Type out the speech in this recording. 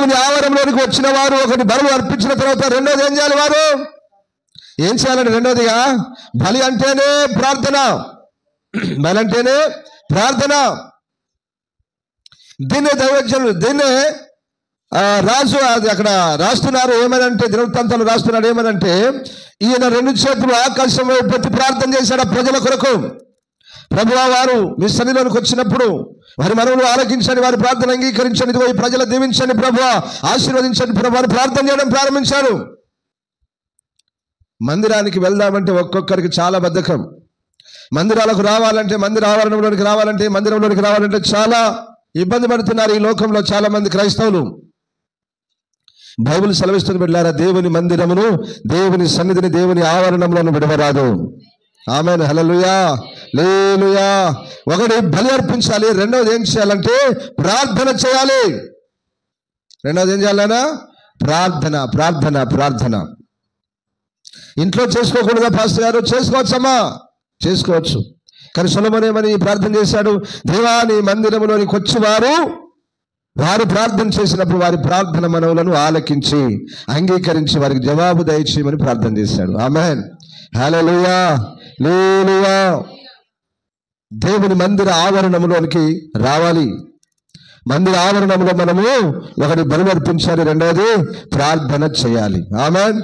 దేవుని ఆవరణలోనికి వచ్చిన వారు ఒకటి బలులు అర్పించిన తర్వాత రెండోది ఏం చేయాలి? వారు ఏం చేయాలండి? రెండోదిగా బలి అంటేనే ప్రార్థన. బలి అంటేనే ప్రార్థన. దీన్నే దైవజనులు, దీన్నే రాజు అది అక్కడ రాస్తున్నారు. ఏమనంటే దినవృత్తాంతాలు రాస్తున్నాడు. ఏమనంటే ఈయన 2 చేతులు ఆకాశం వైపు పెట్టి ప్రార్థన చేశాడు ప్రజల కొరకు. ప్రభువా, వారు మీ సన్నిధిలోనికి వచ్చినప్పుడు వారి మనవులు ఆలకించండి, వారి ప్రార్థన అంగీకరించండి, ఇదిగో ఈ ప్రజలు దీవించండి ప్రభువా, ఆశీర్వదించండి ప్రభు అని ప్రార్థన చేయడం ప్రారంభించారు. మందిరానికి వెళ్దామంటే ఒక్కొక్కరికి చాలా బద్ధకం. మందిరాలకు రావాలంటే, మందిర ఆవరణంలోనికి రావాలంటే, మందిరంలోనికి రావాలంటే చాలా ఇబ్బంది పడుతున్నారు ఈ లోకంలో చాలా మంది క్రైస్తవులు. బైబిల్ సెలవిస్తుంది బిడ్డలారా, దేవుని మందిరమును, దేవుని సన్నిధిని, దేవుని ఆవరణంలో విడవరాదు. ఆమేన్, హల్లెలూయా, హల్లెలూయా. ఒకటి బలి అర్పించాలి, రెండవది ఏం చేయాలంటే ప్రార్థన చేయాలి. రెండవది ఏం చేయాలన్నా? ప్రార్థన, ప్రార్థన, ప్రార్థన. ఇంట్లో చేసుకోకూడదా పాస్టర్ గారు? చేసుకోవచ్చమ్మా, చేసుకోవచ్చు. కానీ సొలొమోను ఏమని ప్రార్థన చేశాడు? దేవా, నీ మందిరములోనికి వచ్చి వారు ప్రార్థన చేసినప్పుడు వారి ప్రార్థన మనవులను ఆలకించి అంగీకరించి వారికి జవాబు దయచేయమని ప్రార్థన చేశాడు. ఆమేన్, హల్లెలూయా, హల్లెలూయా. దేవుని మందిర ఆవరణంలోనికి రావాలి. మందిర ఆవరణంలో మనము ఒకటి బలి అర్పించాలి, రెండవది ప్రార్థన చేయాలి. ఆమేన్.